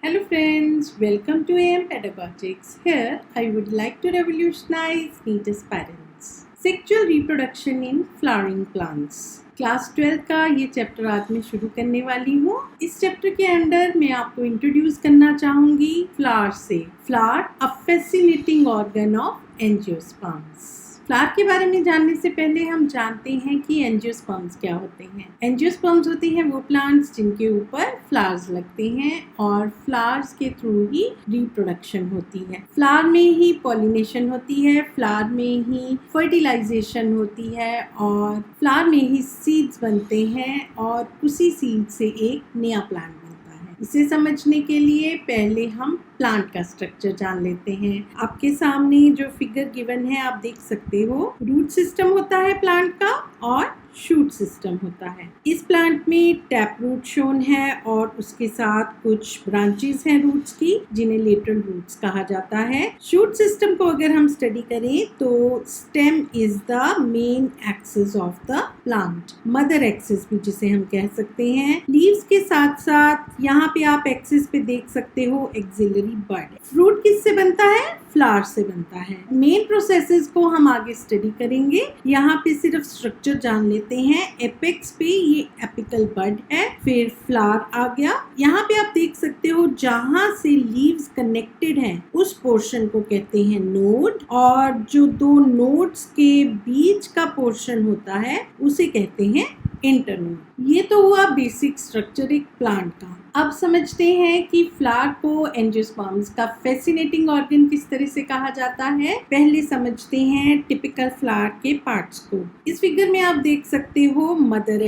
Hello friends, welcome to AM Pedagogics. Here I would like to revolutionize meet as parents. Sexual reproduction in flowering plants. Class 12 का ये chapter आज मैं शुरू करने वाली हूँ। इस चैप्टर के अंदर मैं आपको इंट्रोड्यूस करना चाहूंगी फ्लावर से। Flower a fascinating organ of angiosperms. Flower के बारे में जानने से पहले हम जानते हैं कि एंजियोस्पर्म्स क्या होते हैं। एंजियोस्पर्म्स होते हैं वो प्लांट्स जिनके ऊपर फ्लावर्स लगते हैं और फ्लावर्स के थ्रू ही रिप्रोडक्शन होती है। फ्लावर में ही पॉलिनेशन होती है, फ्लावर में ही फर्टिलाइजेशन होती है और फ्लावर में ही सीड्स बनते हैं और उसी सीड से एक नया प्लांट बनता है। इसे समझने के लिए पहले हम प्लांट का स्ट्रक्चर जान लेते हैं। आपके सामने जो फिगर गिवन है आप देख सकते हो, रूट सिस्टम होता है प्लांट का और शूट सिस्टम होता है। इस प्लांट में टैप रूट शोन है और उसके साथ कुछ ब्रांचेस हैं रूट्स की जिन्हें लेटरल रूट्स कहा जाता है। शूट सिस्टम को अगर हम स्टडी करें तो stem is the main axis of the plant, mother axis भी जिसे हम कह सकते हैं। लीव्स के साथ साथ यहाँ पे आप एक्सिस पे देख सकते हो एक्सिलरी बड। फ्रूट किससे बनता है? फ्लावर से बनता है। मेन प्रोसेसेस को हम आगे स्टडी करेंगे। यहाँ पे सिर्फ स्ट्रक्चर जान लेते हैं। एपेक्स पे ये एपिकल बड है, फिर फ्लावर आ गया। यहाँ पे आप देख सकते हो जहाँ से लीव्स कनेक्टेड हैं उस पोर्शन को कहते हैं नोड, और जो दो नोड्स के बीच का पोर्शन होता है उसे कहते हैं इंटरनोड। ये तो हुआ बेसिक स्ट्रक्चर एक प्लांट का। अब समझते हैं कि फ्लावर को एंजियोस्पर्म्स का फैसिनेटिंग ऑर्गन किस तरह से कहा जाता है। पहले समझते हैं टिपिकल फ्लावर के पार्ट्स को। इस फिगर में आप देख सकते हो मदर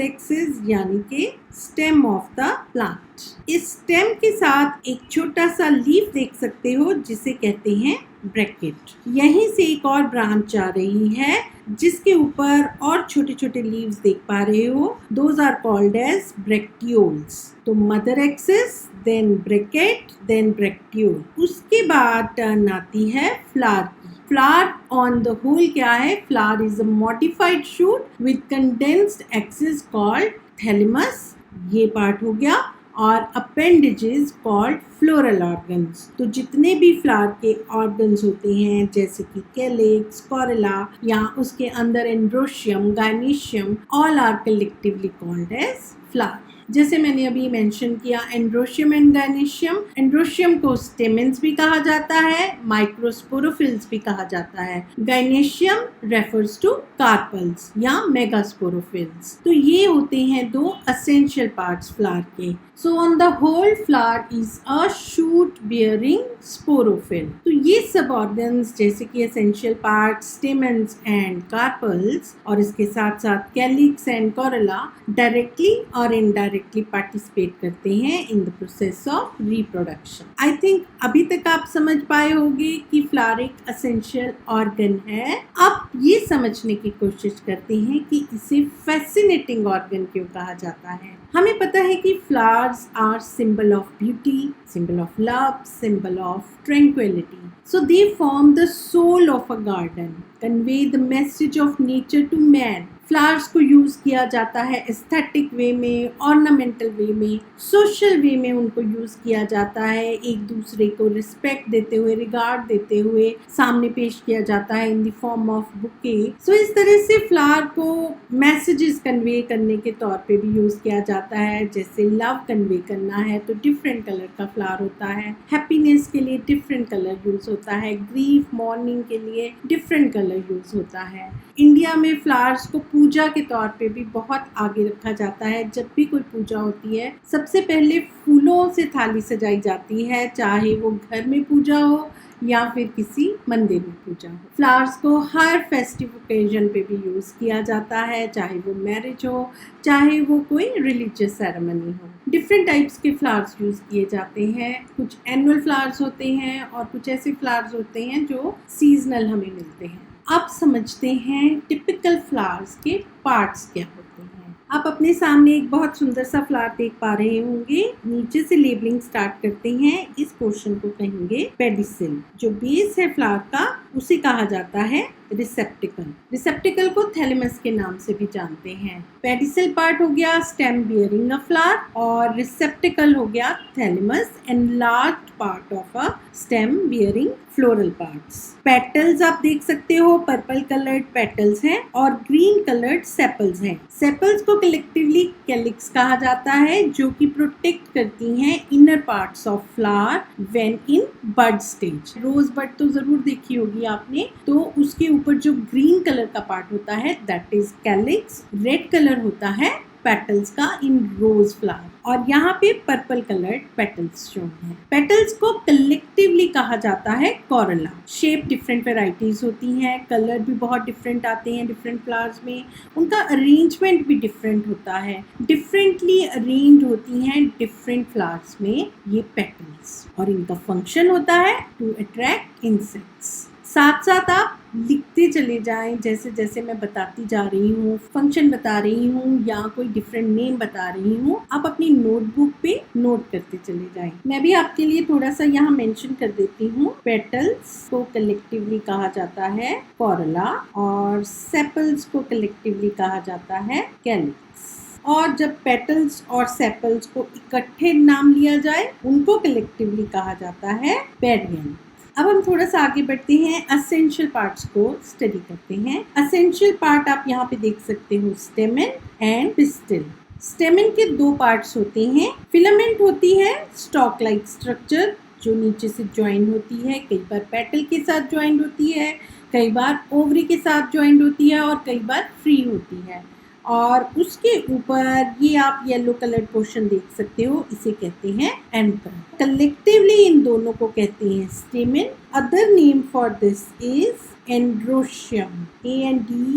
एक्सिस यानी कि स्टेम ऑफ द प्लांट। इस स्टेम के साथ एक छोटा सा लीफ देख सकते हो जिसे कहते हैं ब्रैकेट। यहीं से एक और ब्रांच आ रही है जिसके ऊपर और छोटे छोटे लीव्स देख पा रहे हो। Those are called as bracteoles. तो mother axis, then bracket, then bracteole. उसके बाद टर्न आती है फ्लावर की। फ्लावर ऑन द होल क्या है? Flower is a modified shoot with condensed axis called thalamus. ये पार्ट हो गया। और अपेंडेजेस कॉल्ड फ्लोरल ऑर्गन्स। तो जितने भी फ्लावर के ऑर्गन्स होते हैं जैसे कि कैलिक्स, कोरोला या उसके अंदर androecium, gynoecium, all are collectively called as flower. जैसे मैंने अभी मेंशन किया एंड्रोशियम एंड गायनीशियम। एंड्रोशियम को स्टेमेंस भी कहा जाता है, माइक्रोस्पोरोफिल्स भी कहा जाता है। गायनीशियम रेफर्स टू कार्पल्स या मेगास्पोरोफिल्स। तो ये होते हैं दो एसेंशियल पार्ट्स फ्लावर के। So on the whole flower is a shoot bearing sporophyll. तो ये सब ऑर्गन्स जैसे कि essential part, stamens and carpals और इसके साथ साथ कैलिक्स एंड कोरोला डायरेक्टली और इनडायरेक्टली पार्टिसिपेट करते हैं in the process of reproduction. I think अभी तक आप समझ पाए होंगे कि फ्लावर एक एसेंशियल ऑर्गन है। अब ये समझने की कोशिश करते हैं कि इसे फैसिनेटिंग ऑर्गन क्यों कहा जाता है। हमें पता है कि flowers are symbol of beauty, symbol of love, symbol of tranquility. So they form the soul of a garden, convey the message of nature to man. Flowers को यूज किया जाता है एस्थेटिक वे में, ऑर्नामेंटल वे में, social वे में उनको use किया जाता है। एक दूसरे को रिस्पेक्ट देते हुए, रिगार्ड देते हुए सामने पेश किया जाता है in the form of bouquet. So इस तरह से फ्लावर को मैसेजेस कन्वे करने के तौर पे भी यूज किया जाता है। जैसे लव कन्वे करना है तो डिफरेंट कलर का फ्लावर होता है, हैप्पीनेस के लिए डिफरेंट कलर यूज होता है, ग्रीफ मॉर्निंग के लिए डिफरेंट कलर यूज होता है। इंडिया में फ्लावर्स को पूजा के तौर पे भी बहुत आगे रखा जाता है। जब भी कोई पूजा होती है सबसे पहले फूलों से थाली सजाई जाती है, चाहे वो घर में पूजा हो या फिर किसी मंदिर में पूजा हो। फ्लावर्स को हर फेस्टिव ओकेजन पे भी यूज किया जाता है, चाहे वो मैरिज हो, चाहे वो कोई रिलीजियस सेरेमनी हो। डिफरेंट टाइप्स के फ्लावर्स यूज किए जाते हैं। कुछ एनुअल फ्लावर्स होते हैं और कुछ ऐसे फ्लावर्स होते हैं जो सीजनल हमें मिलते हैं। अब समझते हैं टिपिकल फ्लावर्स के पार्ट्स क्या होते हैं। आप अपने सामने एक बहुत सुंदर सा फ्लावर देख पा रहे होंगे। नीचे से लेबलिंग स्टार्ट करते हैं। इस पोर्शन को कहेंगे पेडिसिल। जो बेस है फ्लावर का उसे कहा जाता है रिसेप्टिकल। रिसेप्टिकल को थैलेमस के नाम से भी जानते हैं। पेडिसल पार्ट हो गया स्टेम बियरिंग अ फ्लावर, और रिसेप्टिकल हो गया thalamus and large part of a stem bearing floral parts. Petals आप देख सकते हो, पर्पल कलर्ड पेटल्स हैं और ग्रीन कलर्ड सेपल्स हैं। सेपल्स को कलेक्टिवली कैलिक्स कहा जाता है, जो कि प्रोटेक्ट करती हैं inner parts of flower when in bud stage. Rose bud तो जरूर देखी होगी आपने, तो उसके ऊपर जो ग्रीन कलर का पार्ट होता है that is calyx. Red colour होता है पेटल्स का इन रोज फ्लावर, और यहाँ पे पर्पल कलर्ड पेटल्स शोन है। पेटल्स को कलेक्टिवली कहा जाता है कॉरोला। शेप डिफरेंट वेराइटीज होती हैं, कलर भी बहुत डिफरेंट आते हैं डिफरेंट फ्लावर्स में, उनका अरेंजमेंट भी डिफरेंट होता है, डिफरेंटली अरेंज होती हैं डिफरेंट फ्लावर्स में ये पेटल्स, और इनका फंक्शन होता है टू अट्रैक्ट इंसेक्ट्स। साथ साथ आप लिखते चले जाएं, जैसे जैसे मैं बताती जा रही हूँ, फंक्शन बता रही हूँ या कोई डिफरेंट नेम बता रही हूँ, आप अपनी नोटबुक पे नोट करते चले जाएं। मैं भी आपके लिए थोड़ा सा यहाँ मेंशन कर देती हूँ। पेटल्स को कलेक्टिवली कहा जाता है कॉरोला, और सेपल्स को कलेक्टिवली कहा जाता है कैलिक्स। और जब पेटल्स और सेपल्स को इकट्ठे नाम लिया जाए, उनको कलेक्टिवली कहा जाता है पेरियम। अब हम थोड़ा सा आगे बढ़ते हैं, असेंशियल पार्ट्स को स्टडी करते हैं। असेंशियल पार्ट आप यहाँ पे देख सकते हो, स्टेमन एंड पिस्टिल। स्टेमन के दो पार्ट्स होते हैं। फिलामेंट होती है स्टॉक लाइक स्ट्रक्चर जो नीचे से ज्वाइन होती है, कई बार पेटल के साथ ज्वाइन होती है, कई बार ओवरी के साथ ज्वाइन होती है, और कई बार फ्री होती है। और उसके ऊपर ये आप येलो कलर पोर्शन देख सकते हो, इसे कहते हैं एंथर। कलेक्टिवली इन दोनों को कहते हैं stamen. Other name for this is androecium, ANDROECIUM।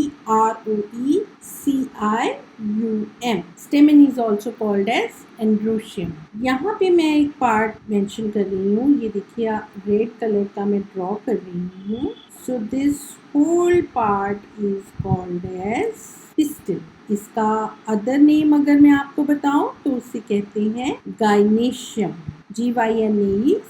Stamen is also called as androecium. यहाँ पे मैं एक पार्ट मेंशन कर रही हूँ, ये देखिए रेड कलर का मैं ड्रॉ कर रही हूँ। So this whole part is called as pistil. इसका अदर नेम अगर मैं आपको बताऊं तो उसे कहते हैं गाइनेशियम, GYNECIUM।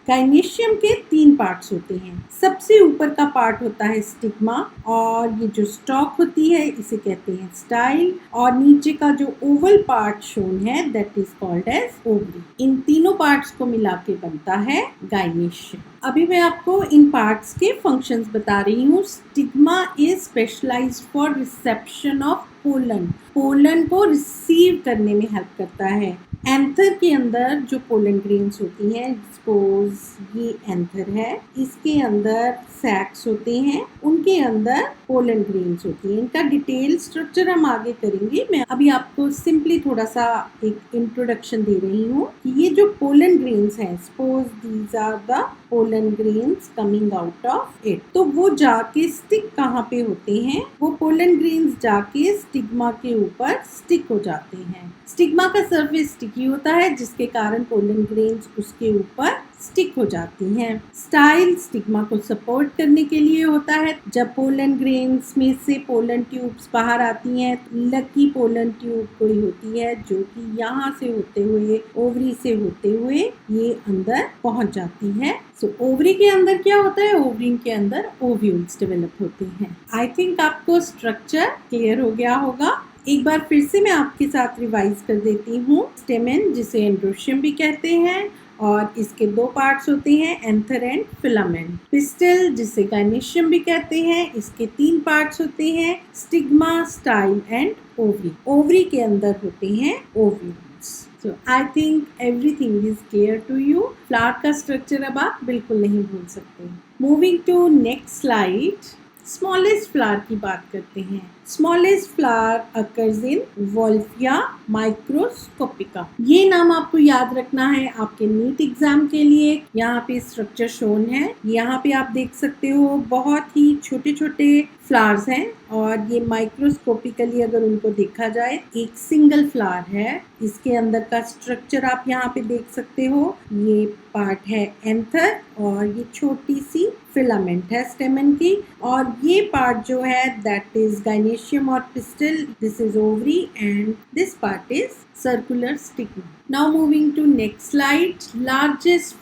गाइनेशियम के 3 पार्ट्स होते हैं। सबसे ऊपर का पार्ट होता है स्टिग्मा, और ये जो स्टॉक होती है इसे कहते हैं स्टाइल, और नीचे का जो ओवल पार्ट शोन है that is called as ovary. इन तीनों पार्ट्स को मिला के बनता है गाइनेशियम। अभी मैं आपको इन पार्ट्स के फंक्शंस बता रही हूँ। Stigma is specialised for reception of pollen. Pollen को रिसीव करने में हेल्प करता है। एंथर के अंदर जो पोलन ग्रेन्स होती हैं, सपोज ये एंथर है, इसके अंदर सैक्स होते हैं, उनके अंदर पोलन ग्रेन्स होती हैं। इनका डिटेल स्ट्रक्चर हम आगे करेंगे। मैं अभी आपको सिंपली थोड़ा सा एक इंट्रोडक्शन दे रही हूँ कि ये जो पोलन ग्रेन्स हैं, suppose these are the pollen grains coming out of it, तो वो जाके स्टिक कहाँ पे होते हैं? वो पोलन ग्रेन्स जाके स्टिग्मा के ऊपर स्टिक हो जाते हैं। स्टिग्मा का सरफेस स्टिकी होता है, जिसके कारण पोलन ग्रेन्स उसके ऊपर स्टिक हो जाती हैं। स्टाइल स्टिग्मा को सपोर्ट करने के लिए होता है। जब पोलन ग्रेन्स में से पोलन ट्यूब्स बाहर आती हैं, लकी पोलन ट्यूब कोई होती है जो कि यहाँ से होते हुए, ओवरी से होते हुए ये अंदर पहुंच जाती है। सो ओवरी के अंदर क्या होता है? ओवरी के अंदर ओव्यूल्स डेवलप होते हैं। आई थिंक आपको स्ट्रक्चर क्लियर हो गया होगा। एक बार फिर से मैं आपके साथ रिवाइज कर देती हूँ। स्टेमन, जिसे एंड्रोशियम भी कहते हैं, और इसके 2 पार्ट्स होते हैं, एंथर एंड फिलामेंट। पिस्टिल, जिसे गाइनेशियम भी कहते हैं, इसके 3 पार्ट्स होते हैं, stigma, style and ovary. Ovary के अंदर होते हैं ovules. So I think everything is clear to you. Flower का स्ट्रक्चर अब आप बिल्कुल नहीं भूल सकते। Moving to next slide, smallest flower की बात करते हैं। Smallest flower occurs in Wolffia microscopica. ये नाम आपको याद रखना है आपके नीट एग्जाम के लिए। यहाँ पे स्ट्रक्चर शोन है, यहाँ पे आप देख सकते हो बहुत ही छोटे छोटे फ्लावर्स हैं, और ये माइक्रोस्कोपिकली अगर उनको देखा जाए एक सिंगल फ्लावर है। इसके अंदर का स्ट्रक्चर आप यहाँ पे देख सकते हो। ये पार्ट है एंथर, और ये छोटी सी फिलामेंट है स्टेमन की, और ये पार्ट जो है दैट इज गाइनेशियम और pistil, this is ovary and this part is circular stigma. Now moving to next slide. Largest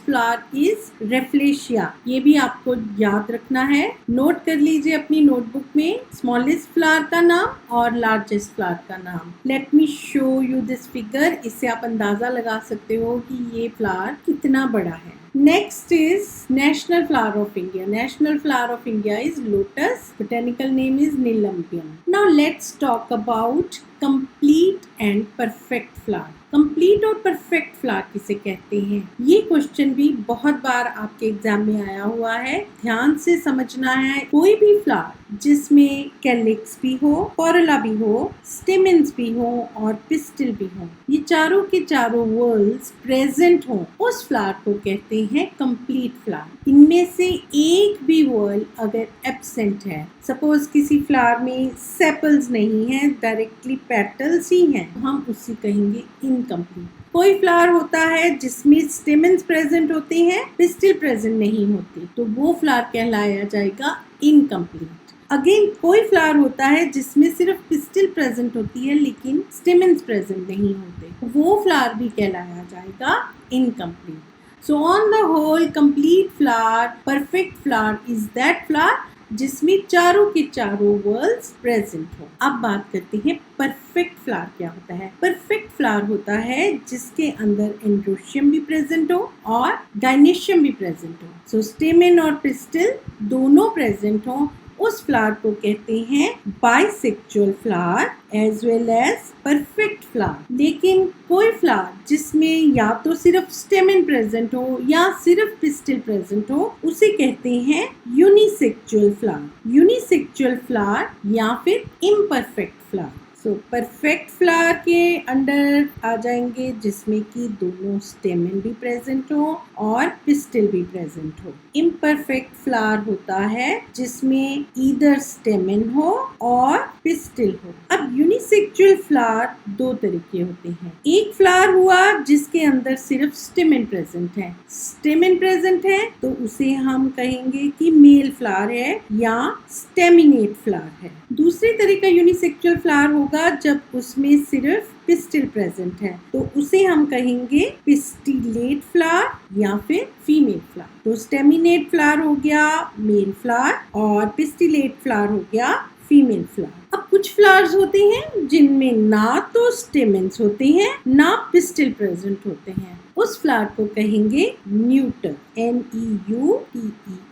flower is Rafflesia. ये भी आपको याद रखना है. नोट कर लीजिए अपनी नोटबुक में smallest flower का नाम और largest flower का नाम. Let me show you this figure. इससे आप अंदाजा लगा सकते हो कि ये flower कितना बड़ा है. Next is national flower of India. National flower of India is lotus. Botanical name is Nilambium. Now let's talk about complete and perfect flower. Complete और परफेक्ट फ्लावर किसे कहते हैं? ये क्वेश्चन भी बहुत बार आपके एग्जाम में आया हुआ है. ध्यान से समझना है. कोई भी फ्लावर जिसमें कैलिक्स भी हो, कोरोला भी हो, स्टेमेंस भी हो और पिस्टिल भी हो, ये चारों के चारों वर्ल्स प्रेजेंट हो, उस फ्लावर को कहते हैं कंप्लीट फ्लावर. इनमें से एक भी वर्ल अगर एब्सेंट है, सपोज किसी फ्लावर में सेपल्स नहीं है, डायरेक्टली पेटल्स ही हैं, तो हम उसे कहेंगे इनकम्प्लीट. कोई फ्लावर होता है जिसमें स्टेमेंस प्रेजेंट होते हैं, पिस्टिल प्रेजेंट नहीं होती, तो वो फ्लावर कहलाया जाएगा इनकम्प्लीट. अगेन कोई फ्लावर होता है जिसमें सिर्फ पिस्टिल प्रेजेंट होती है लेकिन स्टेमेंस प्रेजेंट नहीं होते, वो फ्लावर भी कहलाया जाएगा incomplete. So on the whole, complete flower, perfect flower is that flower जिसमें चारों के चारों वर्ल्स प्रेजेंट हो. अब बात करते हैं परफेक्ट फ्लावर क्या होता है. परफेक्ट फ्लावर होता है जिसके अंदर एंड्रोशियम भी प्रेजेंट हो और गाइनेशियम भी प्रेजेंट हो. सो स्टेमेन और पिस्टिल दोनों प्रेजेंट हो, उस फ्लावर को कहते हैं bisexual flower as well as perfect flower. लेकिन कोई फ्लावर जिसमें या तो सिर्फ स्टेमेन प्रेजेंट हो या सिर्फ पिस्टिल प्रेजेंट हो, उसे कहते हैं यूनिसेक्सुअल फ्लावर. यूनिसेक्सुअल फ्लावर या फिर imperfect flower. So perfect flower के अंडर आ जाएंगे जिसमें कि दोनों स्टेमेन भी प्रेजेंट हो और पिस्टिल भी प्रेजेंट हो. इम्परफेक्ट फ्लावर होता है जिसमें ईदर स्टेमेन हो और पिस्टिल हो. अब यूनिसेक्सुअल फ्लावर दो तरह के होते हैं. एक फ्लावर हुआ जिसके अंदर सिर्फ स्टेमेन प्रेजेंट है. स्टेमेन प्रेजेंट है तो उसे हम कहेंगे कि मेल फ्लावर है या स्टेमिनेट फ्लावर है. दूसरी तरह का यूनिसेक्सुअल फ्लावर होगा जब उसमें सिर्फ पिस्टिल प्रेजेंट है, तो उसे हम कहेंगे पिस्टिलेट फ्लावर या फिर फीमेल फ्लावर. तो स्टेमिनेट फ्लावर हो गया मेल फ्लावर और पिस्टिलेट फ्लावर हो गया फीमेल फ्लावर. अब कुछ फ्लावर्स होते हैं जिनमें ना तो स्टेमेंस होते हैं ना पिस्टिल प्रेजेंट होते हैं, उस फ्लावर को कहेंगे न्यूटर. NEUTER.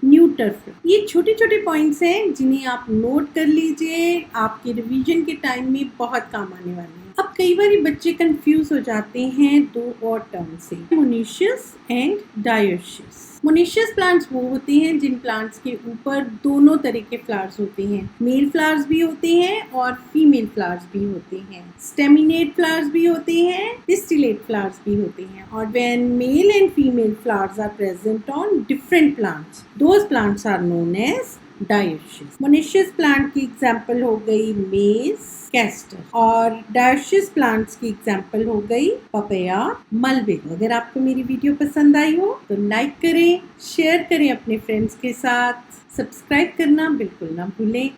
Neuter flower. ये छोटे छोटे पॉइंट्स हैं जिन्हें आप नोट कर लीजिए, आपके रिवीजन के टाइम में बहुत काम आने वाले हैं. अब कई बार बच्चे कंफ्यूज हो जाते हैं दो और टर्म से, monoecious and dioecious. Monoecious plants वो होते हैं जिन प्लांट्स के ऊपर दोनों तरह के फ्लावर्स होते हैं. मेल फ्लावर्स भी होते हैं और फीमेल फ्लावर्स भी होते हैं. स्टेमिनेट फ्लावर्स भी होते हैं, पिस्टिलेट फ्लावर्स भी होते हैं. और when male and female flowers are present on different plants, those plants are known as dioecious. Monoecious plant की एग्जाम्पल हो गई मेज, कैस्टर, और डायोशियस प्लांट्स की एग्जाम्पल हो गई पपैया, मलबे. अगर आपको मेरी वीडियो पसंद आई हो तो लाइक करें, शेयर करें अपने फ्रेंड्स के साथ, सब्सक्राइब करना बिल्कुल ना भूलें.